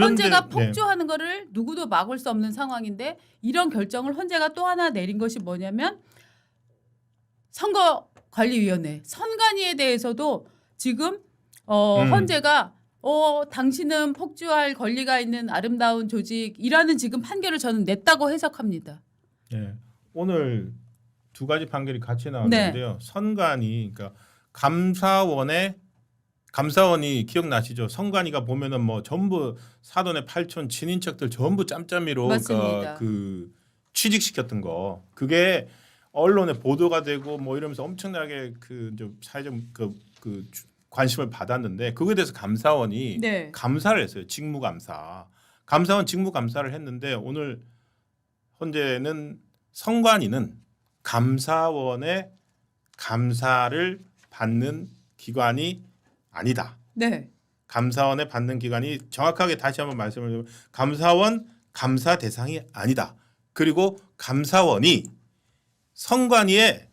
헌재가 네. 폭주하는 거를 누구도 막을 수 없는 상황인데 이런 결정을 헌재가 또 하나 내린 것이 뭐냐면 선거관리위원회 선관위에 대해서도 지금 헌재가 당신은 폭주할 권리가 있는 아름다운 조직이라는 지금 판결을 저는 냈다고 해석합니다. 네. 오늘 두 가지 판결이 같이 나왔는데요. 선관위 그러니까 감사원이 기억나시죠? 선관위가 보면은 뭐 전부 사돈의 8촌 친인척들 전부 짬짬이로 맞습니다. 그 취직시켰던 거 그게 언론에 보도가 되고 뭐 이러면서 엄청나게 그 사회적 그 관심을 받았는데 그거에 대해서 감사원이 네. 감사를 했어요. 감사원 직무감사를 했는데 오늘 헌재는 선관위는 감사원의 감사를 받는 기관이 아니다. 네. 감사원에 받는 기관이 정확하게 다시 한번 말씀을 드리면 감사원 감사 대상이 아니다. 그리고 감사원이 선관위에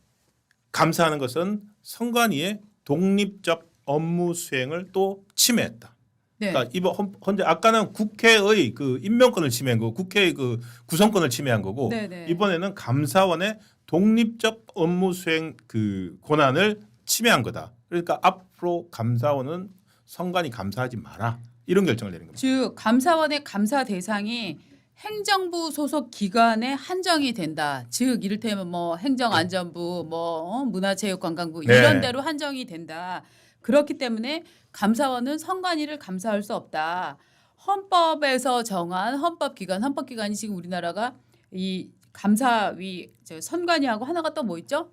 감사하는 것은 선관위의 독립적 업무 수행을 또 침해했다. 네. 그러니까 이번 헌재 아까는 국회의 그 임명권을 침해한 거고 국회의 그 구성권을 침해한 거고 네네. 이번에는 감사원의 독립적 업무 수행 그 권한을 침해한 거다. 그러니까 앞으로 감사원은 선관위 감사하지 마라 이런 결정을 내린 겁니다. 즉 감사원의 감사 대상이 행정부 소속 기관에 한정이 된다. 즉 이를테면 뭐 행정안전부, 뭐 문화체육관광부 네. 이런 데로 한정이 된다. 그렇기 때문에 감사원은 선관위를 감사할 수 없다. 헌법에서 정한 헌법기관이 지금 우리나라가 이 감사위, 선관위하고 하나가 또 뭐 있죠?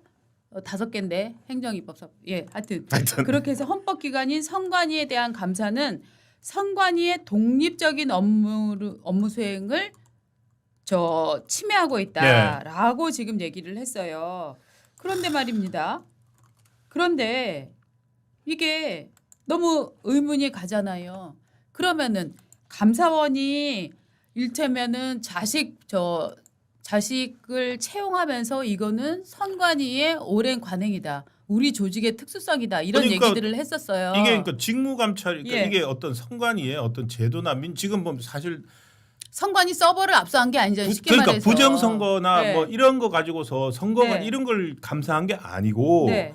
5개인데 행정입법사. 예, 하여튼 그렇게 해서 헌법기관인 선관위에 대한 감사는 선관위의 독립적인 업무 수행을 침해하고 있다라고 지금 얘기를 했어요. 그런데 말입니다. 그런데 이게 너무 의문이 가잖아요. 그러면은 감사원이 일테면은 자식을 채용하면서 이거는 선관위의 오랜 관행이다. 우리 조직의 특수성이다. 이런 그러니까 얘기들을 했었어요. 이게 그러니까 직무감찰 그러니까 예. 이게 어떤 선관위의 어떤 제도나 지금 보면 사실 선관위 서버를 압수한 게 아니잖아요. 쉽게 그러니까 말해서. 부정선거나 네. 뭐 이런 거 가지고서 선거관 네. 이런 걸 감사한 게 아니고 네.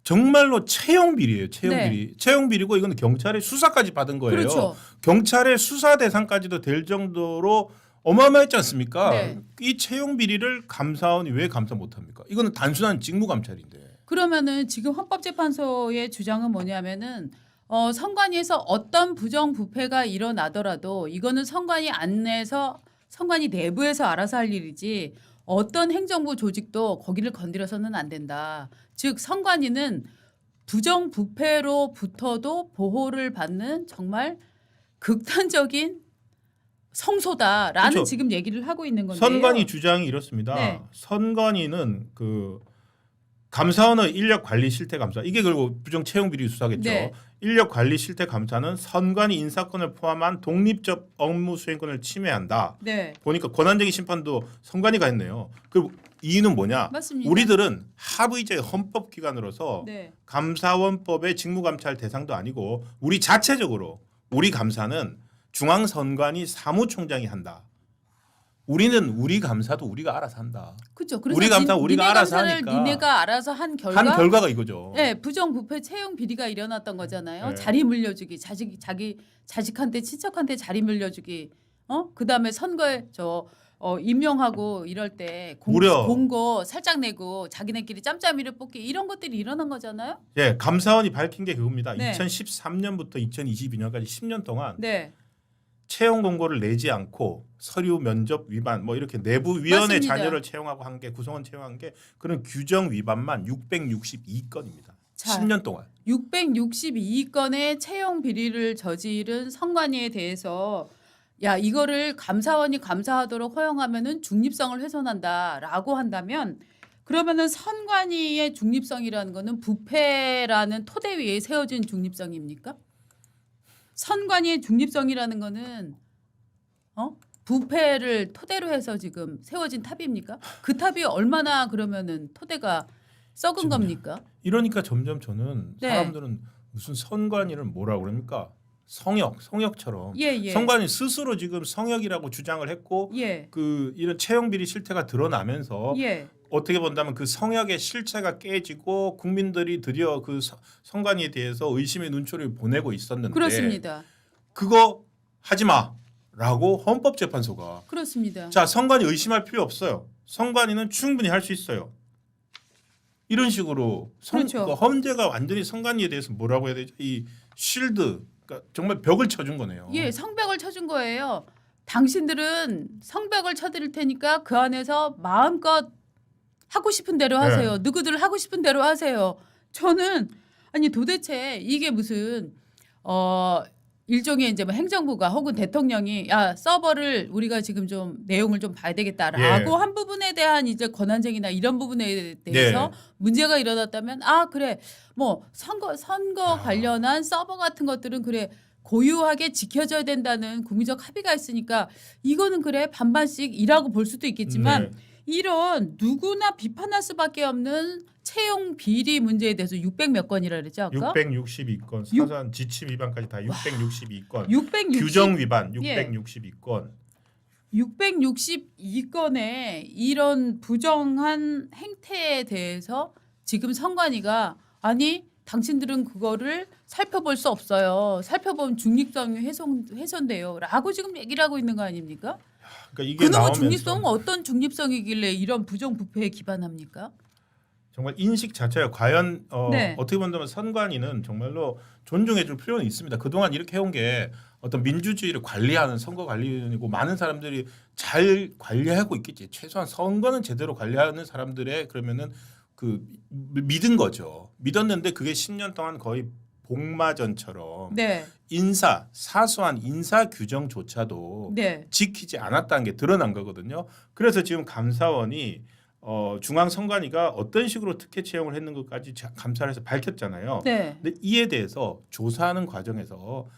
정말로 채용 비리예요. 채용 네. 비리. 채용 비리고 이거는 경찰의 수사까지 받은 거예요. 그렇죠. 경찰의 수사 대상까지도 될 정도로 어마어마했지 않습니까? 네. 이 채용 비리를 감사원이 왜 감사 못 합니까? 이거는 단순한 직무 감찰인데. 그러면은 지금 헌법재판소의 주장은 뭐냐면은 선관위에서 어떤 부정부패가 일어나더라도 이거는 선관위 안내에서 선관위 내부에서 알아서 할 일이지 어떤 행정부 조직도 거기를 건드려서는 안 된다. 즉 선관위는 부정부패로부터도 보호를 받는 정말 극단적인 성소다라는 그렇죠. 지금 얘기를 하고 있는 건데요. 선관위 주장이 이렇습니다. 네. 선관위는 그 감사원의 인력 관리 실태 감사 이게 결국 부정 채용 비리 수사겠죠. 네. 인력 관리 실태 감사는 선관위 인사권을 포함한 독립적 업무 수행권을 침해한다. 네. 보니까 권한적인 심판도 선관위가 했네요. 그리고 이유는 뭐냐? 맞습니다. 우리들은 합의제 헌법기관으로서 네. 감사원법의 직무감찰 대상도 아니고 우리 자체적으로 우리 감사는 중앙선관위 사무총장이 한다. 우리는 우리 감사도 우리가 알아서 한다. 그렇죠. 그래서 우리 감사 우리가 니네 알아서 감사를 하니까 니네가 알아서 한 한 결과가 이거죠. 네, 부정부패 채용 비리가 일어났던 거잖아요. 네. 자리 물려주기, 자식한테 친척한테 자리 물려주기. 그다음에 선거에 임명하고 이럴 때 무려. 공고 살짝 내고 자기네끼리 짬짬이를 뽑기 이런 것들이 일어난 거잖아요. 예, 감사원이 밝힌 게 그겁니다. 네. 2013년부터 2022년까지 10년 동안 네. 채용 공고를 내지 않고 서류 면접 위반 뭐 이렇게 내부 위원회 맞습니다. 자녀를 채용하고 한 게 구성원 채용한 게 그런 규정 위반만 662건입니다. 자, 10년 동안. 662건의 채용 비리를 저지른 선관위에 대해서 야 이거를 감사원이 감사하도록 허용하면은 중립성을 훼손한다라고 한다면 그러면은 선관위의 중립성이라는 거는 부패라는 토대 위에 세워진 중립성입니까? 선관위의 중립성이라는 거는 부패를 토대로 해서 지금 세워진 탑입니까? 그 탑이 얼마나 그러면은 토대가 썩은 겁니까? 이러니까 점점 저는 네. 사람들은 무슨 선관위를 뭐라고 그럽니까? 성역처럼 예, 예. 선관위 스스로 지금 성역이라고 주장을 했고 예. 그 이런 채용 비리 실태가 드러나면서 예. 어떻게 본다면 그 성역의 실체가 깨지고 국민들이 드디어 그 선관위에 대해서 의심의 눈초리를 보내고 있었는데 그렇습니다. 그거 하지 마라고 헌법재판소가 그렇습니다. 자 선관위 의심할 필요 없어요. 선관위는 충분히 할 수 있어요. 이런 식으로 그렇죠. 그 헌재가 완전히 선관위에 대해서 뭐라고 해야 되죠? 이 쉴드 그러니까 정말 벽을 쳐준 거네요. 예, 성벽을 쳐준 거예요. 당신들은 성벽을 쳐드릴 테니까 그 안에서 마음껏 하고 싶은 대로 하세요. 누구들 하고 싶은 대로 하세요. 저는 아니 도대체 이게 무슨 일종의 이제 뭐 행정부가 혹은 대통령이 야 서버를 우리가 지금 좀 내용을 좀 봐야 되겠다라고 한 부분에 대한 이제 권한쟁이나 이런 부분에 대해서 문제가 일어났다면 아 그래 뭐 선거 관련한 서버 같은 것들은 그래 고유하게 지켜져야 된다는 국민적 합의가 있으니까 이거는 그래 반반씩이라고 볼 수도 있겠지만 이런 누구나 비판할 수밖에 없는 채용 비리 문제에 대해서 600몇 건이라 그랬죠 아까? 662건 사전 지침 위반까지 다 662건 660, 규정 위반 예. 662건 662건의 이런 부정한 행태에 대해서 지금 선관위가 아니 당신들은 그거를 살펴볼 수 없어요. 살펴보면 중립성이 훼손돼요. 라고 지금 얘기를 하고 있는 거 아닙니까? 그러니까 이게 그놈의 나오면서 중립성은 어떤 중립성이길래 이런 부정부패에 기반합니까? 정말 인식 자체가 과연 네. 어떻게 본다면 선관위는 정말로 존중해줄 필요는 있습니다. 그동안 이렇게 해온 게 어떤 민주주의를 관리하는 선거관리위원회고 많은 사람들이 잘 관리하고 있겠지. 최소한 선거는 제대로 관리하는 사람들의 그러면은 그 믿은 거죠. 믿었는데 그게 10년 동안 거의 복마전처럼 네. 사소한 인사 규정조차도 네. 지키지 않았다는 게 드러난 거거든요. 그래서 지금 감사원이 중앙선관위가 어떤 식으로 특혜 채용을 했는 것까지 감사를 해서 밝혔잖아요. 네. 근데 이에 대해서 조사하는 과정에서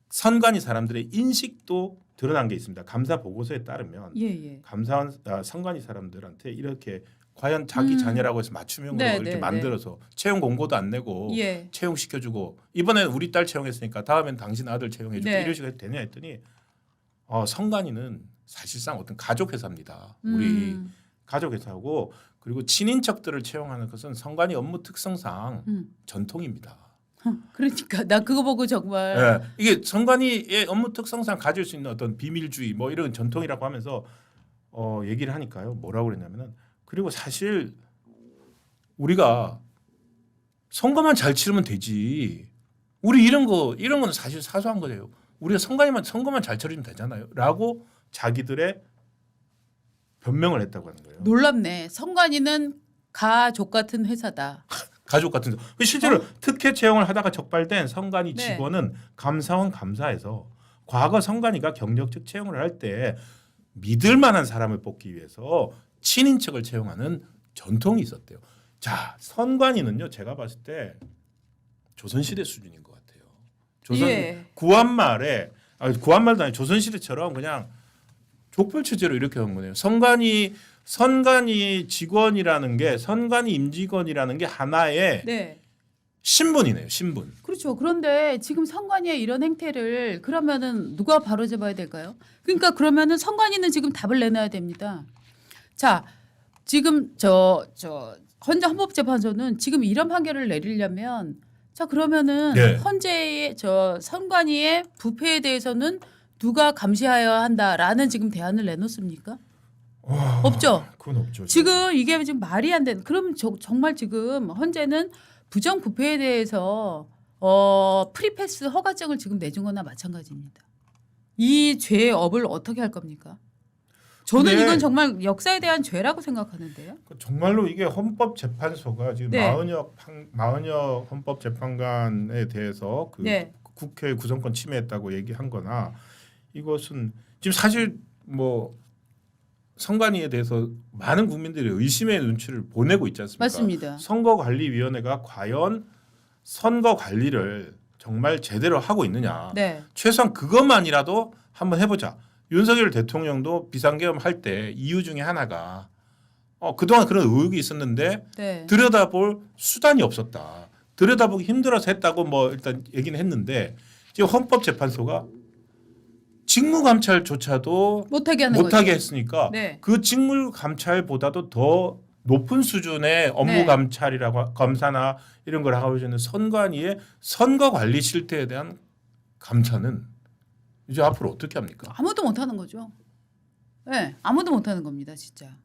선관위 사람들의 인식도 드러난 게 있습니다. 감사 보고서에 따르면 예. 감사원 선관위 사람들한테 이렇게 과연 자기 자녀라고 해서 맞춤형으로 네, 이렇게 네, 만들어서 채용 공고도 안 내고 예. 채용시켜주고 이번에는 우리 딸 채용했으니까 다음엔 당신 아들 채용해주고 네. 이런 식으로 해도 되냐 했더니 선관위는 사실상 어떤 가족 회사입니다. 우리 가족 회사고 그리고 친인척들을 채용하는 것은 선관위 업무 특성상 전통입니다. 그러니까 나 그거 보고 정말 네. 이게 선관위의 업무 특성상 가질 수 있는 어떤 비밀주의 뭐 이런 전통이라고 하면서 얘기를 하니까요. 뭐라고 그랬냐면은 그리고 사실 우리가 선거만 잘 치르면 되지. 우리 이런 거는 사실 사소한 거예요. 우리가 선거만 잘 치르면 되잖아요.라고 자기들의 변명을 했다고 하는 거예요. 놀랍네. 선관위는 가족 같은 회사다. 가족 같은 실제로 특혜 채용을 하다가 적발된 선관위 네. 직원은 감사원 감사에서 과거 선관위가 경력직 채용을 할 때 믿을 만한 사람을 뽑기 위해서 친인척을 채용하는 전통이 있었대요. 자, 선관위는요. 제가 봤을 때 조선시대 수준인 것 같아요. 구한말도 아니 조선시대처럼 그냥 족벌체제로 이렇게 한 거네요. 선관위 직원이라는 게 선관위 임직원이라는 게 하나의 네. 신분이네요. 신분. 그렇죠. 그런데 지금 선관위의 이런 행태를 그러면은 누가 바로잡아야 될까요? 그러니까 그러면은 선관위는 지금 답을 내놔야 됩니다. 자, 지금 헌재 헌법재판소는 지금 이런 판결을 내리려면 자 그러면은 네. 헌재의 선관위의 부패에 대해서는 누가 감시하여야 한다라는 지금 대안을 내놓습니까? 없죠. 그건 없죠. 지금 이게 지금 말이 안 되는. 그럼 정말 지금 헌재는 부정 부패에 대해서 프리패스 허가증을 지금 내준 거나 마찬가지입니다. 이 죄의 업을 어떻게 할 겁니까? 저는 근데 이건 정말 역사에 대한 죄라고 생각하는데요. 정말로 이게 헌법재판소가 지금 네. 마은혁 헌법재판관에 대해서 네. 국회 구성권 침해했다고 얘기한 거나 이것은 지금 사실 뭐 선관위에 대해서 많은 국민들이 의심의 눈치를 보내고 있지 않습니까? 맞습니다. 선거관리위원회가 과연 선거 관리를 정말 제대로 하고 있느냐. 네. 최소한 그것만이라도 한번 해보자. 윤석열 대통령도 비상계엄 할 때 이유 중에 하나가 그동안 그런 의혹이 있었는데 네. 들여다볼 수단이 없었다. 들여다보기 힘들어서 했다고 뭐 일단 얘기는 했는데 지금 헌법재판소가 직무감찰조차도 못하게 하는 못하게 거죠. 했으니까 네. 그 직무감찰보다도 더 높은 수준의 업무감찰이라고 검사나 이런 걸 하고 있는 선관위의 선거관리 실태에 대한 감사는 이제 앞으로 어떻게 합니까? 아무도 못하는 거죠. 네, 아무도 못하는 겁니다, 진짜.